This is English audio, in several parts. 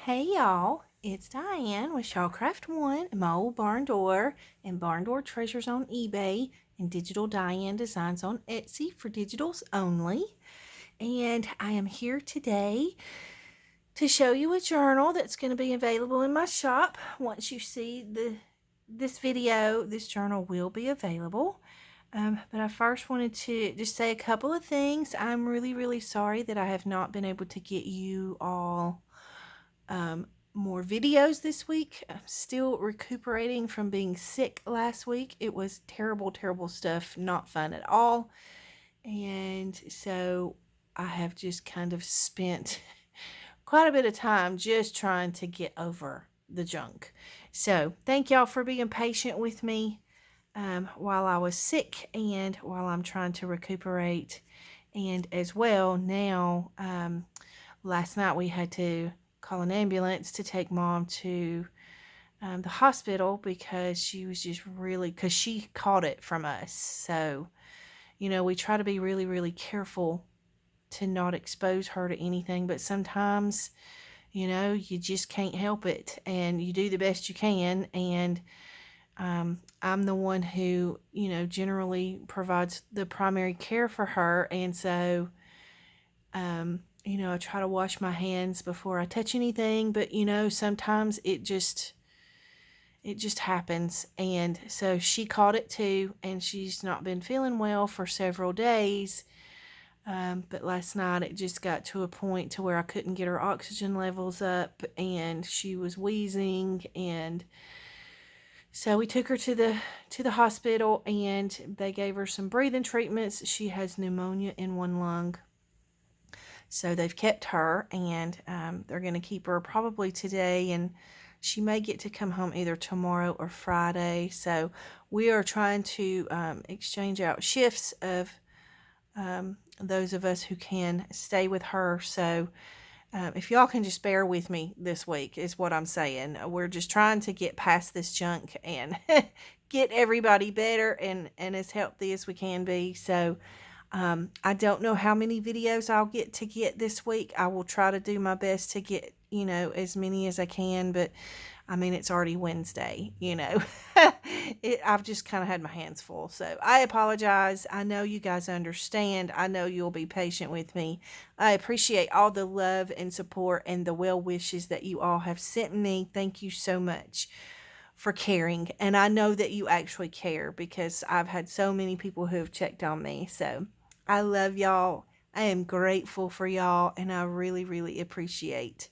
Hey y'all, it's Diane with Shawcraft One, my old barn door, and barn door treasures on eBay, and digital Diane designs on Etsy for digitals only. And I am here today to show you a journal that's going to be available in my shop. Once you see this video, this journal will be available. But I first wanted to just say a couple of things. I'm really sorry that I have not been able to get you all more videos this week. I'm still recuperating from being sick last week. It was terrible stuff, not fun at all. And so I have just kind of spent quite a bit of time just trying to get over the junk. So thank y'all for being patient with me while I was sick and while I'm trying to recuperate. And as well, now, last night we had to call an ambulance to take Mom to the hospital because she was just because she caught it from us. So, we try to be really careful to not expose her to anything, but sometimes, you just can't help it, and you do the best you can. And I'm the one who, generally provides the primary care for her. And so, I try to wash my hands before I touch anything, but sometimes it just happens. And so she caught it too, and she's not been feeling well for several days. But last night it just got to a point to where I couldn't get her oxygen levels up, and she was wheezing. And so we took her to the hospital, and they gave her some breathing treatments. She has pneumonia in one lung. So they've kept her, and they're going to keep her probably today, and she may get to come home either tomorrow or Friday. So we are trying to exchange out shifts of those of us who can stay with her. So if y'all can just bear with me this week is what I'm saying. We're just trying to get past this junk and get everybody better and as healthy as we can be. So I don't know how many videos I'll get this week. I will try to do my best to get, as many as I can, but I mean, it's already Wednesday, I've just kind of had my hands full. So I apologize. I know you guys understand. I know you'll be patient with me. I appreciate all the love and support and the well wishes that you all have sent me. Thank you so much for caring. And I know that you actually care because I've had so many people who have checked on me. So I love y'all. I am grateful for y'all, and I really appreciate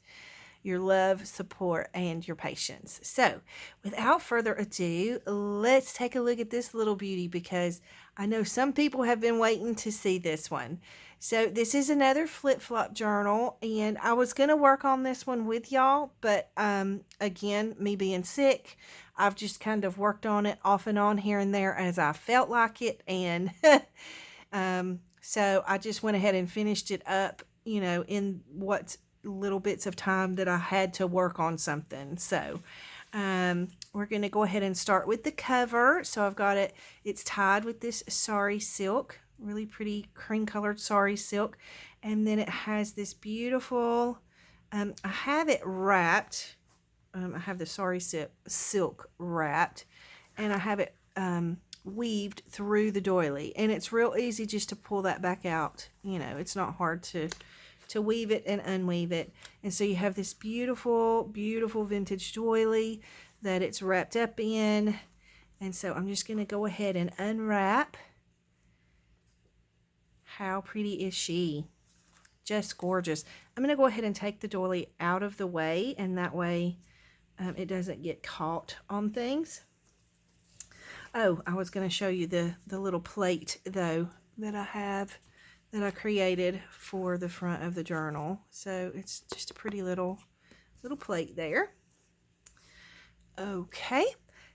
your love, support, and your patience. So without further ado, let's take a look at this little beauty because I know some people have been waiting to see this one. So this is another flip-flop journal, and I was going to work on this one with y'all, but again, me being sick, I've just kind of worked on it off and on here and there as I felt like it, and so I just went ahead and finished it up, in what little bits of time that I had to work on something. So we're going to go ahead and start with the cover. So I've got it's tied with this sari silk, really pretty cream colored sari silk, and then it has this beautiful I have it wrapped. I have the sari silk wrapped, and I have it weaved through the doily, and it's real easy just to pull that back out. It's not hard to weave it and unweave it. And so you have this beautiful vintage doily that it's wrapped up in. And so I'm just going to go ahead and unwrap. How pretty is she? Just gorgeous. I'm going to go ahead and take the doily out of the way, and that way it doesn't get caught on things. Oh, I was going to show you the little plate, though, that I have, that I created for the front of the journal. So it's just a pretty little plate there. Okay,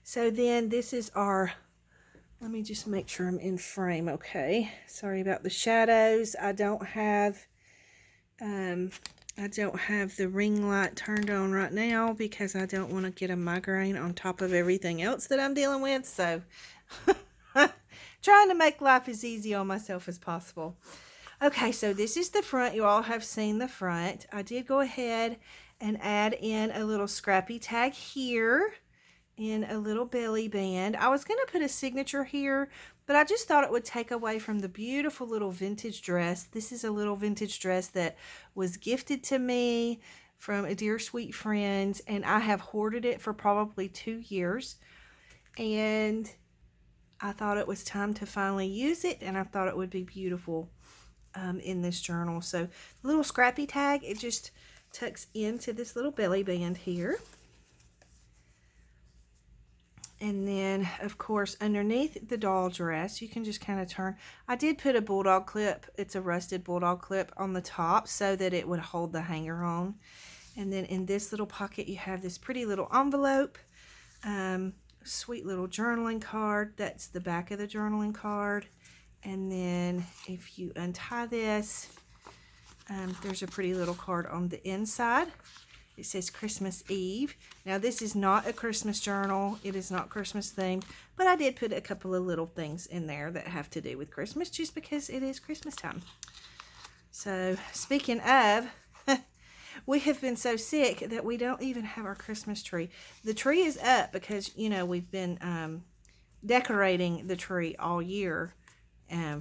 so then this is our, let me just make sure I'm in frame. Okay, sorry about the shadows. I don't have the ring light turned on right now because I don't want to get a migraine on top of everything else that I'm dealing with. So trying to make life as easy on myself as possible. Okay, so this is the front. You all have seen the front. I did go ahead and add in a little scrappy tag here and a little belly band. I was going to put a signature here, but I just thought it would take away from the beautiful little vintage dress. This is a little vintage dress that was gifted to me from a dear sweet friend, and I have hoarded it for probably 2 years. And I thought it was time to finally use it, and I thought it would be beautiful in this journal. So the little scrappy tag, it just tucks into this little belly band here. And then, of course, underneath the doll dress, you can just kind of turn. I did put a bulldog clip. It's a rusted bulldog clip on the top so that it would hold the hanger on. And then in this little pocket, you have this pretty little envelope. Sweet little journaling card. That's the back of the journaling card. And then if you untie this, there's a pretty little card on the inside. It says Christmas Eve. Now, this is not a Christmas journal. It is not Christmas themed, but I did put a couple of little things in there that have to do with Christmas just because it is Christmas time. So, speaking of, we have been so sick that we don't even have our Christmas tree. The tree is up because, you know, we've been decorating the tree all year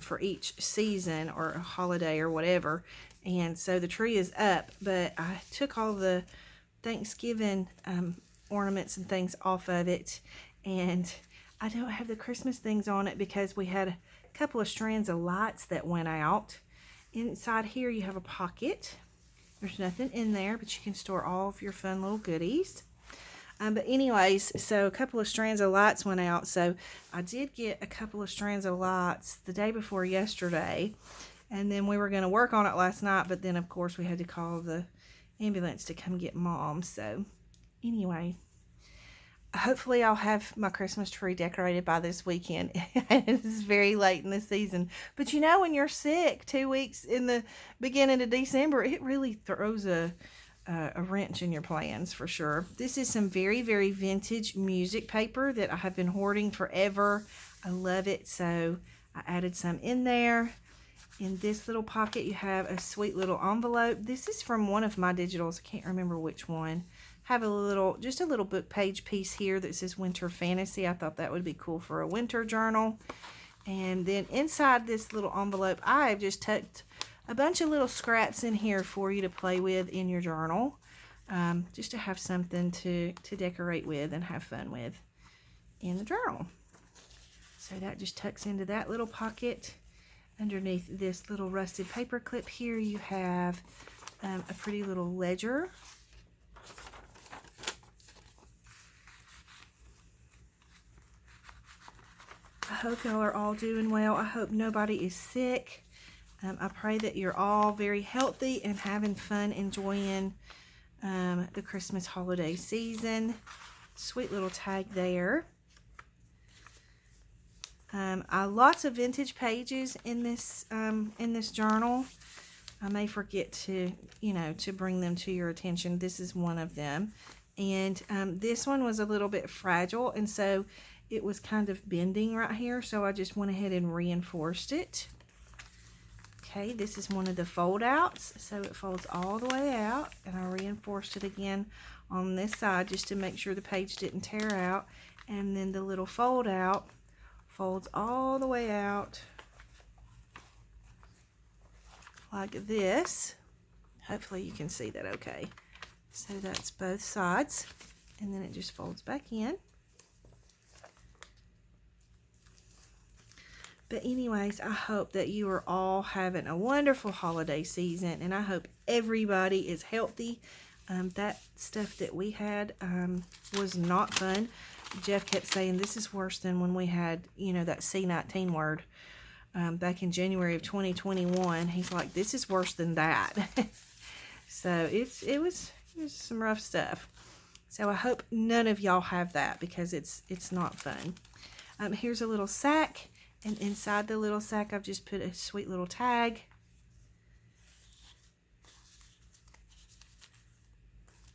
for each season or a holiday or whatever. And so the tree is up, but I took all the Thanksgiving ornaments and things off of it, and I don't have the Christmas things on it because we had a couple of strands of lights that went out. Inside here you have a pocket. There's nothing in there, but you can store all of your fun little goodies. But anyways, so a couple of strands of lights went out, so I did get a couple of strands of lights the day before yesterday, and then we were going to work on it last night, but then of course we had to call the ambulance to come get Mom. So anyway, hopefully I'll have my Christmas tree decorated by this weekend. It's very late in the season, but you know, when you're sick 2 weeks in the beginning of December, it really throws a wrench in your plans for sure. This is some very, very vintage music paper that I have been hoarding forever. I love it, so I added some in there. In this little pocket, you have a sweet little envelope. This is from one of my digitals. I can't remember which one. Have a little, just a little book page piece here that says Winter Fantasy. I thought that would be cool for a winter journal. And then inside this little envelope, I have just tucked a bunch of little scraps in here for you to play with in your journal. Just to have something to decorate with and have fun with in the journal. So that just tucks into that little pocket. Underneath this little rusted paper clip here, you have a pretty little ledger. I hope y'all are all doing well. I hope nobody is sick. I pray that you're all very healthy and having fun enjoying the Christmas holiday season. Sweet little tag there. Lots of vintage pages in this journal. I may forget to bring them to your attention. This is one of them, and this one was a little bit fragile, and so it was kind of bending right here. So I just went ahead and reinforced it. Okay, this is one of the fold outs, so it folds all the way out, and I reinforced it again on this side just to make sure the page didn't tear out, and then the little fold out folds all the way out like this. Hopefully you can see that okay. So that's both sides, and then it just folds back in. But anyways, I hope that you are all having a wonderful holiday season, and I hope everybody is healthy. That stuff that we had was not fun. Jeff kept saying, this is worse than when we had, that C19 word back in January of 2021. He's like, this is worse than that. So it was some rough stuff. So I hope none of y'all have that, because it's not fun. Here's a little sack, and inside the little sack I've just put a sweet little tag.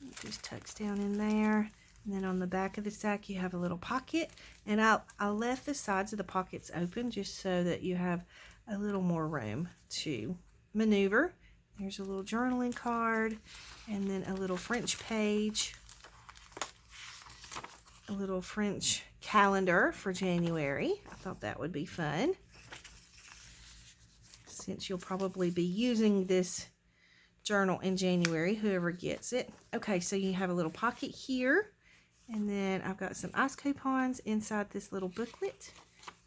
It just tucks down in there. And then on the back of the sack you have a little pocket, and I left the sides of the pockets open just so that you have a little more room to maneuver. There's a little journaling card, and then a little French page, a little French calendar for January. I thought that would be fun, since you'll probably be using this journal in January, whoever gets it. Okay, so you have a little pocket here, and then I've got some ice coupons inside this little booklet,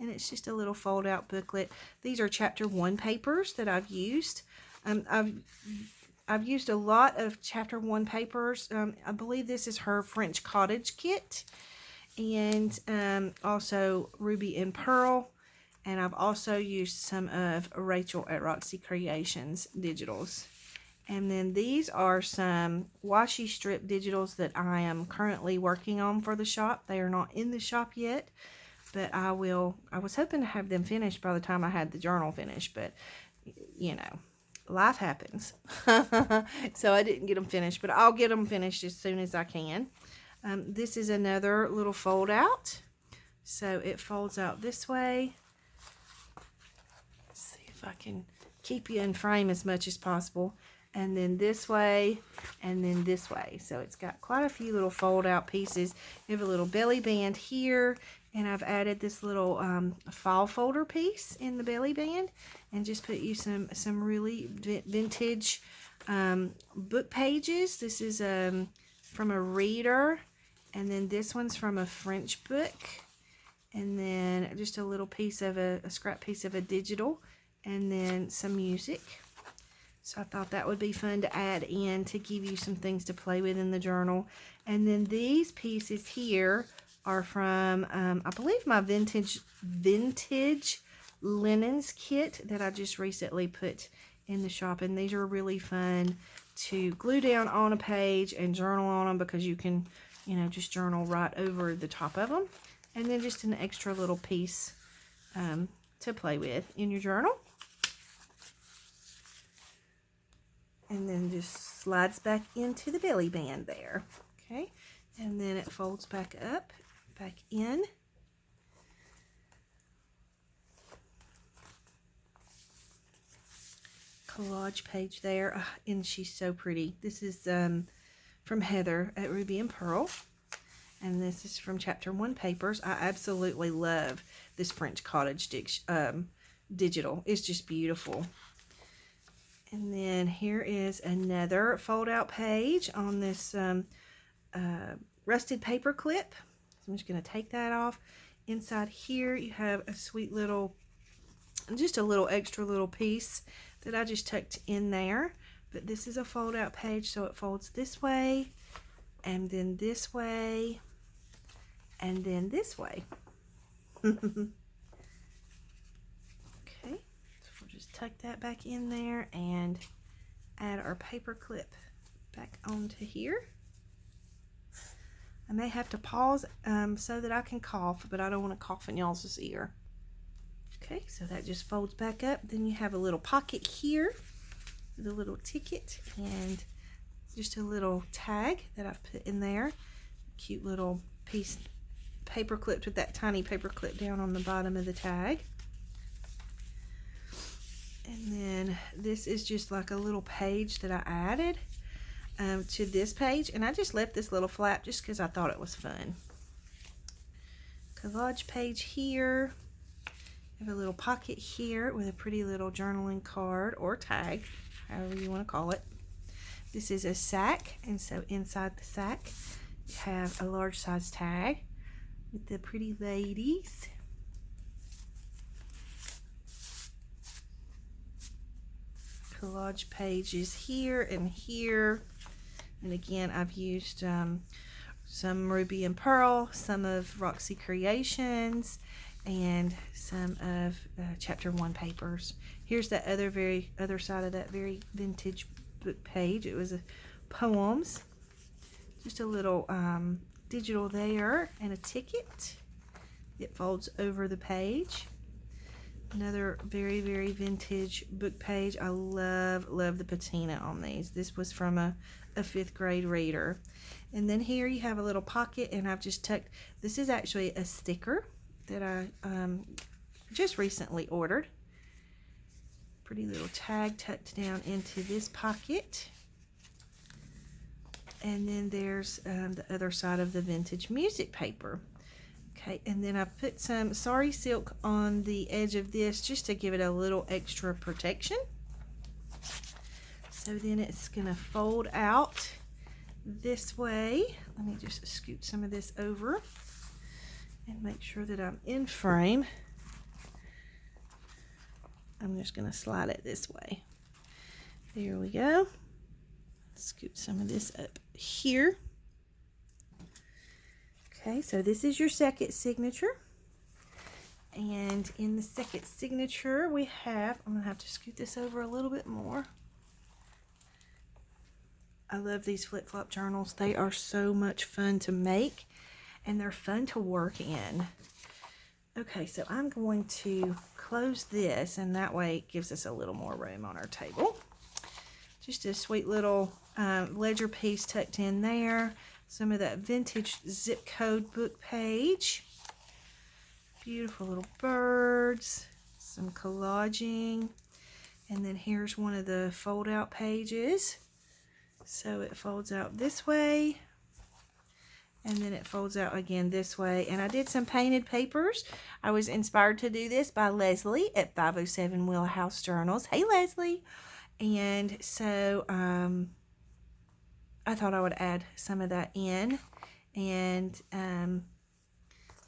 and it's just a little fold out booklet. These are chapter 1 papers that I've used. I've used a lot of chapter 1 papers. I believe this is her French cottage kit, and also Ruby and Pearl, and I've also used some of Rachel at Roxy Creations digitals. And then these are some washi strip digitals that I am currently working on for the shop. They are not in the shop yet, but I was hoping to have them finished by the time I had the journal finished, but you know, life happens. So I didn't get them finished, but I'll get them finished as soon as I can. This is another little fold out. So it folds out this way. Let's see if I can keep you in frame as much as possible. And then this way, and then this way. So it's got quite a few little fold out pieces. You have a little belly band here, and I've added this little file folder piece in the belly band, and just put you some really vintage book pages. This is from a reader, and then this one's from a French book, and then just a little piece of a scrap piece of a digital, and then some music. So I thought that would be fun to add in to give you some things to play with in the journal. And then these pieces here are from, I believe, my vintage linens kit that I just recently put in the shop. And these are really fun to glue down on a page and journal on them, because you can, you know, just journal right over the top of them. And then just an extra little piece to play with in your journal. And then just slides back into the belly band there. Okay, and then it folds back up, back in. Collage page there, and she's so pretty. This is from Heather at Ruby and Pearl, and this is from chapter 1 papers. I absolutely love this French cottage digital. It's just beautiful. And then here is another fold out page on this rusted paper clip. So I'm just going to take that off. Inside here you have a sweet little, just a little extra little piece that I just tucked in there. But this is a fold out page, so it folds this way, and then this way, and then this way. Just tuck that back in there and add our paper clip back onto here. I may have to pause so that I can cough, but I don't want to cough in y'all's ear. Okay, so that just folds back up. Then you have a little pocket here with a little ticket and just a little tag that I've put in there. Cute little piece paper clipped with that tiny paper clip down on the bottom of the tag. And then this is just like a little page that I added to this page. And I just left this little flap just because I thought it was fun. Collage page here. I have a little pocket here with a pretty little journaling card or tag, however you want to call it. This is a sack, and so inside the sack you have a large size tag with the pretty ladies. Collage pages here and here, and again I've used some Ruby and Pearl, some of Roxy Creations, and some of chapter 1 papers. Here's the other side of that very vintage book page. It was poems, just a little digital there, and a ticket. It folds over the page. Another very vintage book page. I love the patina on these. This was from a 5th grade reader. And then here you have a little pocket, and I've just tucked, this is actually a sticker that I just recently ordered. Pretty little tag tucked down into this pocket. And then there's the other side of the vintage music paper. Okay, and then I put some sari silk on the edge of this just to give it a little extra protection. So then it's going to fold out this way. Let me just scoot some of this over and make sure that I'm in frame. I'm just going to slide it this way. There we go. Scoot some of this up here. Okay, so this is your second signature. And in the second signature we have, I'm going to have to scoot this over a little bit more. I love these flip-flop journals. They are so much fun to make and they're fun to work in. Okay, so I'm going to close this and that way it gives us a little more room on our table. Just a sweet little ledger piece tucked in there. Some of that vintage zip code book page. Beautiful little birds. Some collaging. And then here's one of the fold out pages. So it folds out this way. And then it folds out again this way. And I did some painted papers. I was inspired to do this by Leslie at 507 Willowhouse Journals. Hey, Leslie. And so I thought I would add some of that in. And then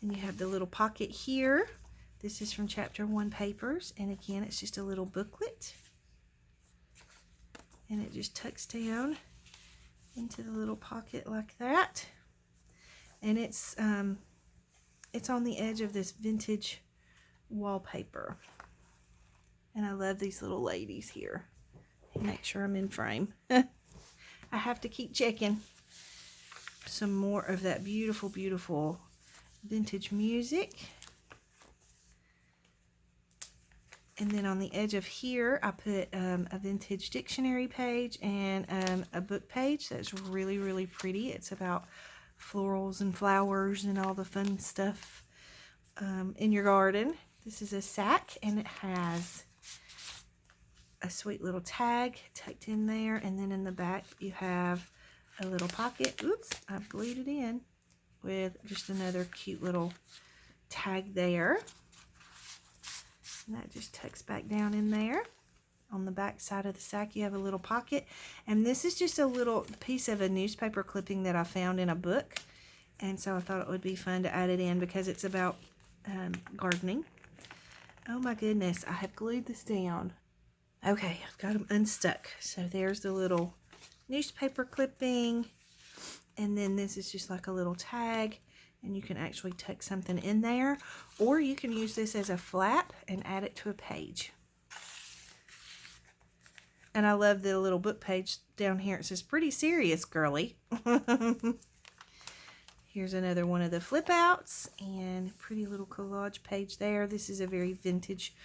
you have the little pocket here. This is from Chapter 1 Papers. And again, it's just a little booklet. And it just tucks down into the little pocket like that. And it's on the edge of this vintage wallpaper. And I love these little ladies here. Make sure I'm in frame. I have to keep checking. Some more of that beautiful, beautiful vintage music. And then on the edge of here, I put a vintage dictionary page and a book page that's really, really pretty. It's about florals and flowers and all the fun stuff in your garden. This is a sack and it has a sweet little tag tucked in there, and then in the back you have a little pocket. Oops, I glued it in with just another cute little tag there. And that just tucks back down in there. On the back side of the sack you have a little pocket, and this is just a little piece of a newspaper clipping that I found in a book, and so I thought it would be fun to add it in because it's about gardening. Oh my goodness, I have glued this down. Okay, I've got them unstuck. So there's the little newspaper clipping, and then this is just like a little tag, and you can actually tuck something in there, or you can use this as a flap and add it to a page. And I love the little book page down here. It says, "Pretty serious, girly." Here's another one of the flip outs, and pretty little collage page there. This is a very vintage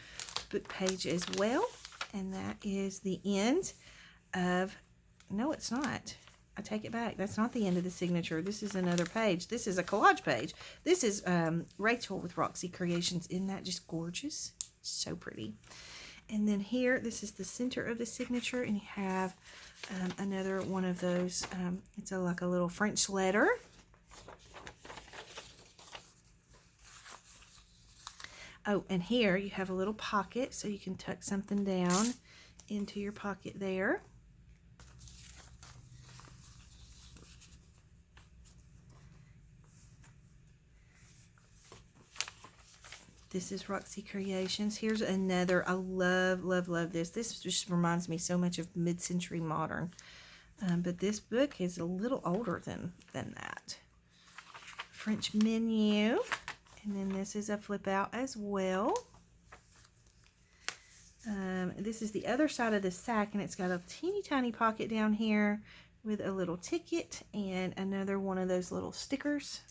book page as well. And that is the end of, no, it's not. I take it back. That's not the end of the signature. This is another page. This is a collage page. This is Rachel with Roxy Creations. Isn't that just gorgeous? So pretty. And then here, this is the center of the signature, and you have another one of those. It's like a little French letter. Oh, and here you have a little pocket, so you can tuck something down into your pocket there. This is Roxy Creations. Here's another. I love, love, love this. This just reminds me so much of mid-century modern. But this book is a little older than that. French menu. And then this is a flip out as well. This is the other side of the sack, and it's got a teeny tiny pocket down here with a little ticket and another one of those little stickers.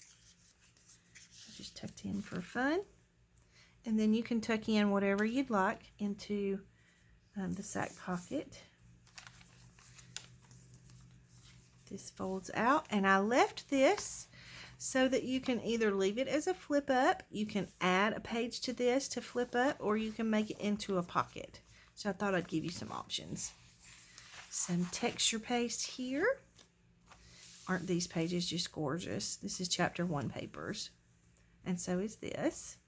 Just tucked in for fun. And then you can tuck in whatever you'd like into the sack pocket. This folds out, and I left this so that you can either leave it as a flip up, you can add a page to this to flip up, or you can make it into a pocket. So I thought I'd give you some options. Some texture paste here. Aren't these pages just gorgeous? This is chapter 1 papers. And so is this.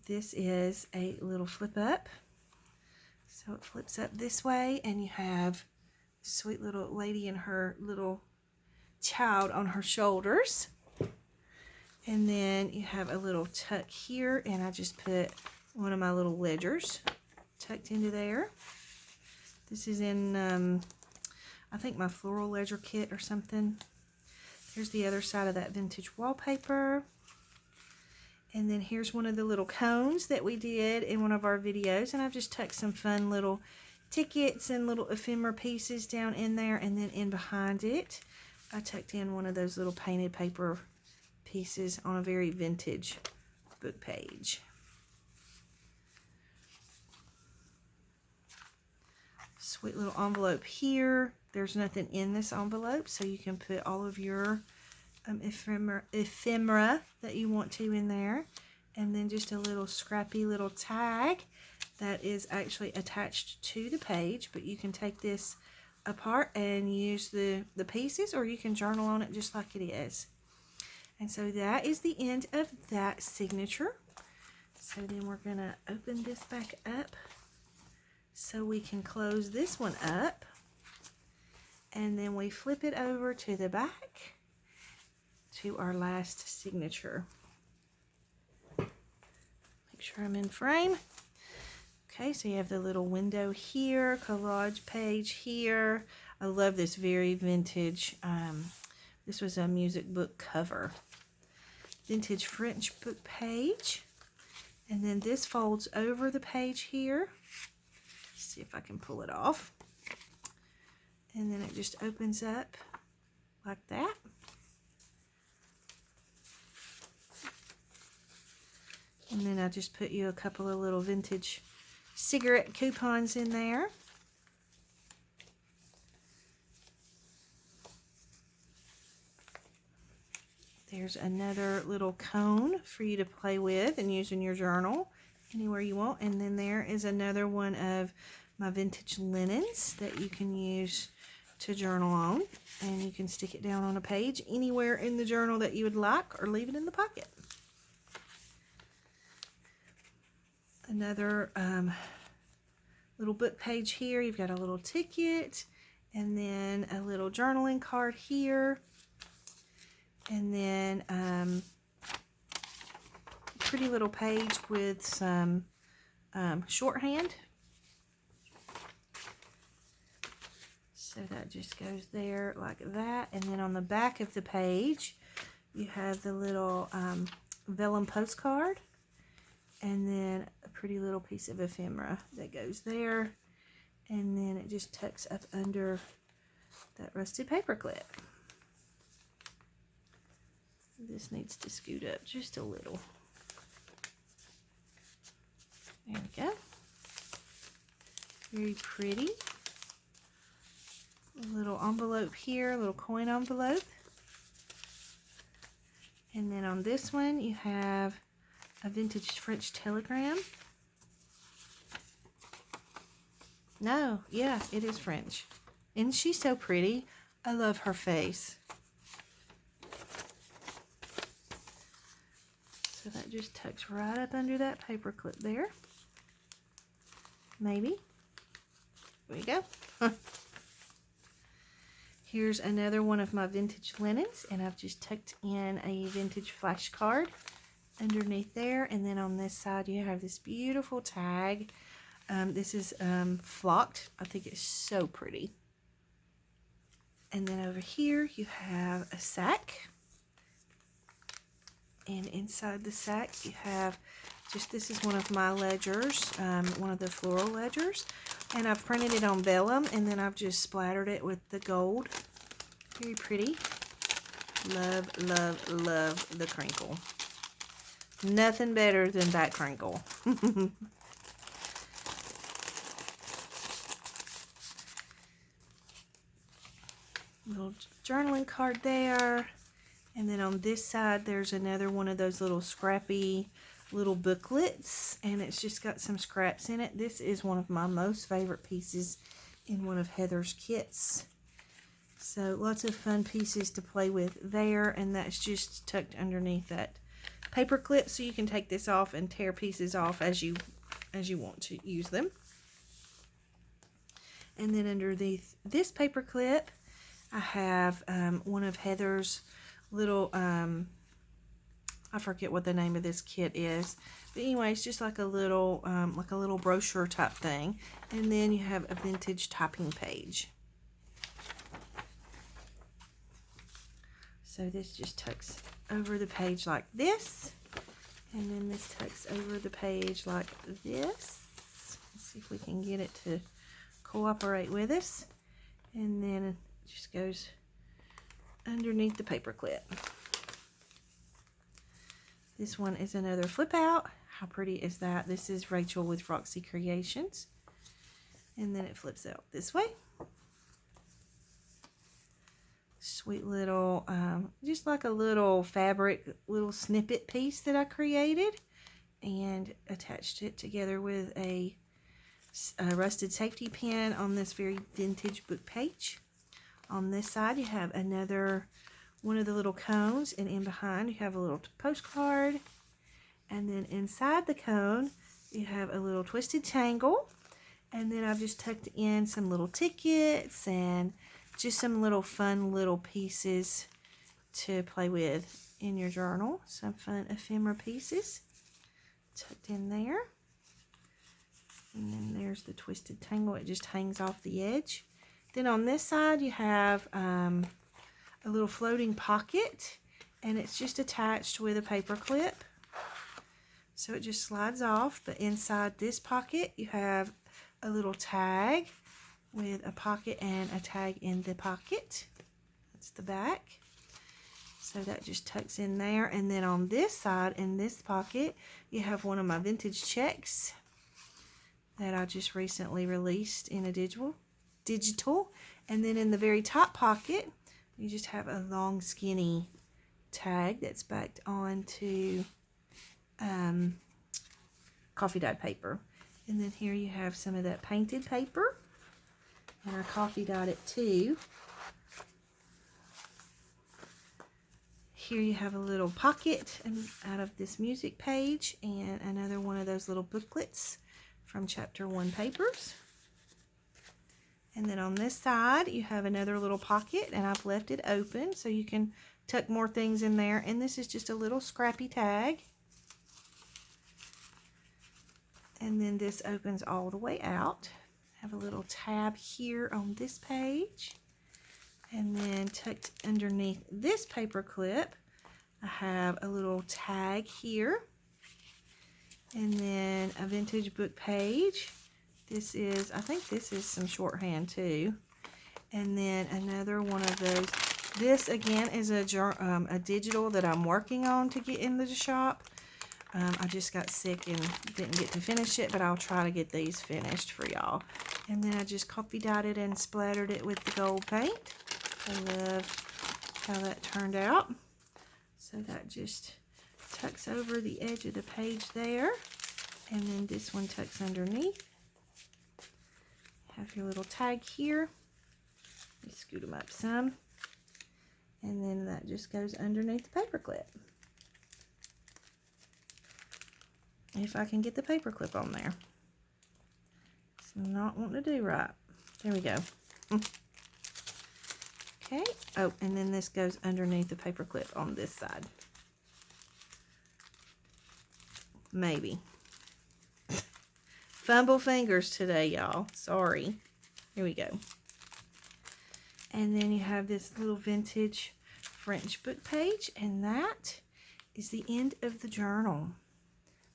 This is a little flip up. So it flips up this way, and you have a sweet little lady and her little child on her shoulders. And then you have a little tuck here, and I just put one of my little ledgers tucked into there. This is in, I think, my floral ledger kit or something. Here's the other side of that vintage wallpaper. And then here's one of the little cones that we did in one of our videos. And I've just tucked some fun little tickets and little ephemera pieces down in there. And then in behind it, I tucked in one of those little painted paper pieces on a very vintage book page. Sweet little envelope here. There's nothing in this envelope, so you can put all of your ephemera that you want to in there. And then just a little scrappy little tag that is actually attached to the page, but you can take this apart and use the pieces, or you can journal on it just like it is. And so that is the end of that signature. So then we're going to open this back up so we can close this one up. And then we flip it over to the back to our last signature. Make sure I'm in frame. Okay, so you have the little window here, collage page here. I love this very vintage, this was a music book cover. Vintage French book page. And then this folds over the page here. Let's see if I can pull it off. And then it just opens up like that. And then I just put you a couple of little vintage cigarette coupons in there. There's another little cone for you to play with and use in your journal anywhere you want. And then there is another one of my vintage linens that you can use to journal on. And you can stick it down on a page anywhere in the journal that you would like, or leave it in the pocket. Another little book page here. You've got a little ticket, and then a little journaling card here, and then pretty little page with some shorthand. So that just goes there like that. And then on the back of the page, you have the little vellum postcard, and then a pretty little piece of ephemera that goes there. And then it just tucks up under that rusted paper clip. This needs to scoot up just a little. There we go. Very pretty. A little envelope here, a little coin envelope. And then on this one, you have a vintage French telegram. No, yeah, it is French. Isn't she so pretty? I love her face. So that just tucks right up under that paper clip there. Maybe. There we go. Here's another one of my vintage linens, and I've just tucked in a vintage flash card underneath there. And then on this side, you have this beautiful tag. This is flocked. I think it's so pretty. And then over here, you have a sack. And inside the sack, you have just, this is one of my ledgers, one of the floral ledgers. And I've printed it on vellum, and then I've just splattered it with the gold. Very pretty. Love, love, love the crinkle. Nothing better than that crinkle. Little journaling card there. And then on this side, there's another one of those little scrappy little booklets, and it's just got some scraps in it. This is one of my most favorite pieces in one of Heather's kits. So lots of fun pieces to play with there, and that's just tucked underneath that paper clip, so you can take this off and tear pieces off as you want to use them. And then underneath this paper clip, I have one of Heather's little, I forget what the name of this kit is, but anyway, it's just like a little brochure type thing. And then you have a vintage typing page. So this just tucks over the page like this, and then this tucks over the page like this. Let's see if we can get it to cooperate with us. And then it just goes underneath the paper clip. This one is another flip out. How pretty is that? This is Rachel with Roxy Creations. And then it flips out this way. Sweet little, just like a little fabric, little snippet piece that I created and attached it together with a rusted safety pin on this very vintage book page. On this side, you have another one of the little cones, and in behind, you have a little postcard. And then inside the cone, you have a little twisted tangle. And then I've just tucked in some little tickets and just some little fun little pieces to play with in your journal. Some fun ephemera pieces tucked in there. And then there's the twisted tangle. It just hangs off the edge. Then on this side you have a little floating pocket, and it's just attached with a paper clip. So it just slides off. But inside this pocket you have a little tag with a pocket and a tag in the pocket. That's the back. So that just tucks in there. And then on this side, in this pocket, you have one of my vintage checks that I just recently released in a digital. And then in the very top pocket, you just have a long skinny tag that's backed onto coffee dyed paper. And then here you have some of that painted paper. And I coffee dyed it too. Here you have a little pocket out of this music page, and another one of those little booklets from Chapter 1 papers. And then on this side you have another little pocket, and I've left it open so you can tuck more things in there. And this is just a little scrappy tag. And then this opens all the way out. Have a little tab here on this page, and then tucked underneath this paper clip I have a little tag here, and then a vintage book page. This is, I think this is some shorthand too, and then another one of those. This again is a digital that I'm working on to get in the shop. I just got sick and didn't get to finish it, but I'll try to get these finished for y'all. And then I just coffee dyed it and splattered it with the gold paint. I love how that turned out. So that just tucks over the edge of the page there. And then this one tucks underneath. Have your little tag here. You scoot them up some. And then that just goes underneath the paper clip. If I can get the paper clip on there. It's not wanting to do right. There we go. Okay. Oh, and then this goes underneath the paper clip on this side. Maybe. Fumble fingers today, y'all. Sorry. Here we go. And then you have this little vintage French book page, and that is the end of the journal.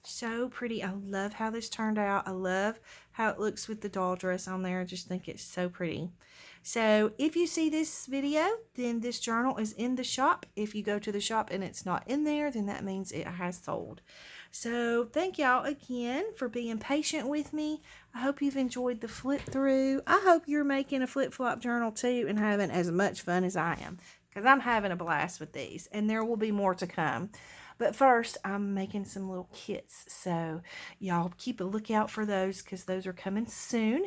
So pretty. I love how this turned out. I love how it looks with the doll dress on there. I just think it's so pretty. So if you see this video, then this journal is in the shop. If you go to the shop and it's not in there, then that means it has sold. So thank y'all again for being patient with me. I hope you've enjoyed the flip through. I hope you're making a flip-flop journal too and having as much fun as I am, because I'm having a blast with these, and there will be more to come. But first, I'm making some little kits, so y'all keep a lookout for those because those are coming soon.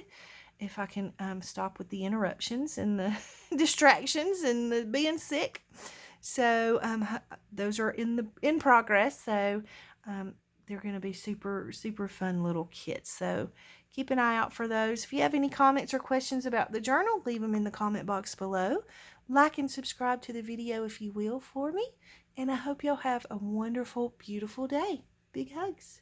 If I can stop with the interruptions and the distractions and the being sick. So those are in progress. So they're going to be super, super fun little kits. So keep an eye out for those. If you have any comments or questions about the journal, leave them in the comment box below. Like and subscribe to the video if you will for me. And I hope y'all have a wonderful, beautiful day. Big hugs.